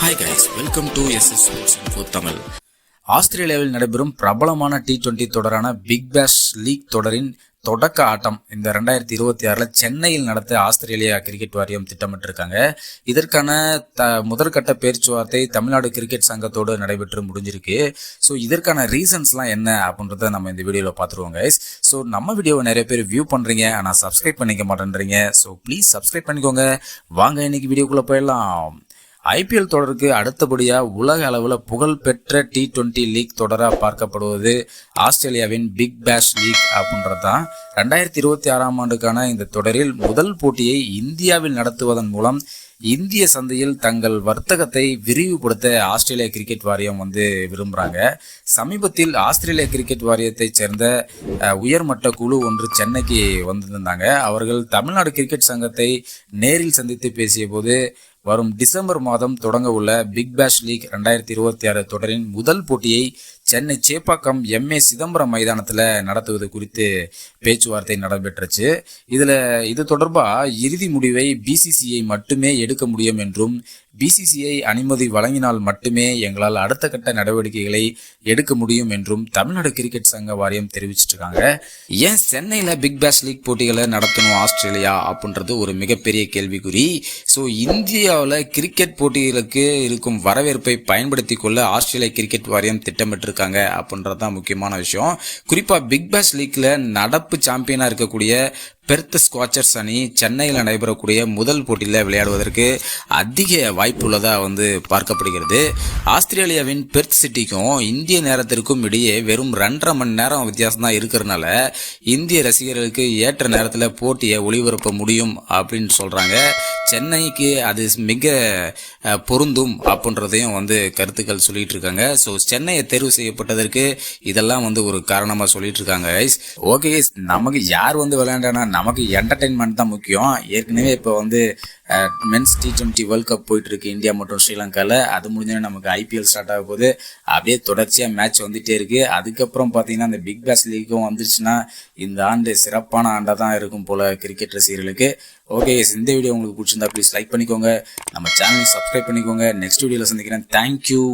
Hi guys, welcome to SS Sports Info Tamil. ஆஸ்திரேலியாவில் நடைபெறும் பிரபலமான T20 தொடரான பிக் பேஷ் லீக் தொடரின் தொடக்க ஆட்டம் இந்த 2026 சென்னையில் நடத்த ஆஸ்திரேலியா கிரிக்கெட் வாரியம் திட்டமிட்டிருக்காங்க. இதற்கான முதற்கட்ட பேச்சுவார்த்தை தமிழ்நாடு கிரிக்கெட் சங்கத்தோடு நடைபெற்று முடிஞ்சிருக்கு. ஸோ இதற்கான ரீசன்ஸ்லாம் என்ன அப்படின்றத நம்ம இந்த வீடியோவில் பார்த்துருவோம் கைஸ். ஸோ நம்ம வீடியோவை நிறைய பேர் வியூ பண்ணுறீங்க, ஆனால் சப்ஸ்கிரைப் பண்ணிக்க மாட்டேன்றீங்க. ஸோ ப்ளீஸ் சப்ஸ்கிரைப் பண்ணிக்கோங்க. வாங்க இன்னைக்கு வீடியோக்குள்ளே போயிடலாம். IPL தொடருக்கு அடுத்தபடியாக உலக அளவில் புகழ்பெற்ற T20 லீக் தொடராக பார்க்கப்படுவது ஆஸ்திரேலியாவின் பிக் பேஷ் லீக் அப்படின்றது தான். 2026 ஆண்டுக்கான இந்த தொடரில் முதல் போட்டியை இந்தியாவில் நடத்துவதன் மூலம் இந்திய சந்தையில் தங்கள் வர்த்தகத்தை விரிவுபடுத்த ஆஸ்திரேலியா கிரிக்கெட் வாரியம் விரும்புகிறாங்க. சமீபத்தில் ஆஸ்திரேலியா கிரிக்கெட் வாரியத்தை சேர்ந்த உயர்மட்ட குழு ஒன்று சென்னைக்கு வந்திருந்தாங்க. அவர்கள் தமிழ்நாடு கிரிக்கெட் சங்கத்தை நேரில் சந்தித்து பேசிய போது வரும் டிசம்பர் மாதம் தொடங்க உள்ள பிக் பேஷ் லீக் 2026 தொடரின் முதல் போட்டியை சென்னை சேப்பாக்கம் MA சிதம்பரம் மைதானத்தில் நடத்துவது குறித்து பேச்சுவார்த்தை நடைபெற்றுச்சு. இது தொடர்பாக இறுதி முடிவை BCCI மட்டுமே எடுக்க முடியும் என்றும் BCCI அனுமதி வழங்கினால் மட்டுமே எங்களால் அடுத்த கட்ட நடவடிக்கைகளை எடுக்க முடியும் என்றும் தமிழ்நாடு கிரிக்கெட் சங்க வாரியம் தெரிவிச்சிட்டு இருக்காங்க. ஏன் சென்னையில் பிக் பேஷ் லீக் போட்டிகளை நடத்தணும் ஆஸ்திரேலியா அப்படின்றது ஒரு மிகப்பெரிய கேள்விக்குறி. ஸோ இந்தியாவில் கிரிக்கெட் போட்டிகளுக்கு இருக்கும் வரவேற்பை பயன்படுத்தி கொள்ள ஆஸ்திரேலியா கிரிக்கெட் வாரியம் திட்டமிட்டிருக்காங்க அப்படின்றது தான் முக்கியமான விஷயம். குறிப்பாக பிக் பேஷ் லீக்ல நடப்பு சாம்பியனாக இருக்கக்கூடிய பெர்த் ஸ்குவாச்சர்ஸ் அணி சென்னையில் நடைபெறக்கூடிய முதல் போட்டியில் விளையாடுவதற்கு அதிக வாய்ப்பு உள்ளதாக பார்க்கப்படுகிறது. ஆஸ்திரேலியாவின் பெர்த் சிட்டிக்கும் இந்திய நேரத்திற்கும் இடையே வெறும் 2.5 மணி நேரம் வித்தியாசம் தான் இருக்கிறதுனால இந்திய ரசிகர்களுக்கு ஏற்ற நேரத்தில் போட்டியை ஒளிபரப்ப முடியும் அப்படின்னு சொல்கிறாங்க. சென்னைக்கு அது மிக பொருந்தும் அப்படின்றதையும் கருத்துக்கள் சொல்லிட்டு இருக்காங்க. ஸோ சென்னையை தேர்வு செய்யப்பட்டதற்கு இதெல்லாம் ஒரு காரணமாக சொல்லிட்டு இருக்காங்க. ஓகே, நமக்கு யார் விளையாண்டானா நமக்கு என்டர்டைன்மெண்ட் தான் முக்கியம். ஏற்கனவே இப்போ மென்ஸ் T20 வேர்ல்ட் கப் போயிட்டு இருக்கு இந்தியா மற்றும் ஸ்ரீலங்காவில். அது முடிஞ்சோன்னா நமக்கு IPL ஸ்டார்ட் ஆக போகுது. அப்படியே தொடர்ச்சியாக மேட்ச் வந்துட்டே இருக்கு. அதுக்கப்புறம் பார்த்தீங்கன்னா இந்த பிக் பேஷ் லீக்கும் வந்துருச்சுன்னா இந்த ஆண்டு சிறப்பான ஆண்டாக தான் இருக்கும் போல கிரிக்கெட் ரசிகர்களுக்கு. ஓகே, இந்த வீடியோ உங்களுக்கு பிடிச்சிருந்தா ப்ளீஸ் லைக் பண்ணிக்கோங்க, நம்ம சேனலை சப்ஸ்கிரைப் பண்ணிக்கோங்க. நெக்ஸ்ட் வீடியோவில் சந்திக்கிறேன். தேங்க்யூ.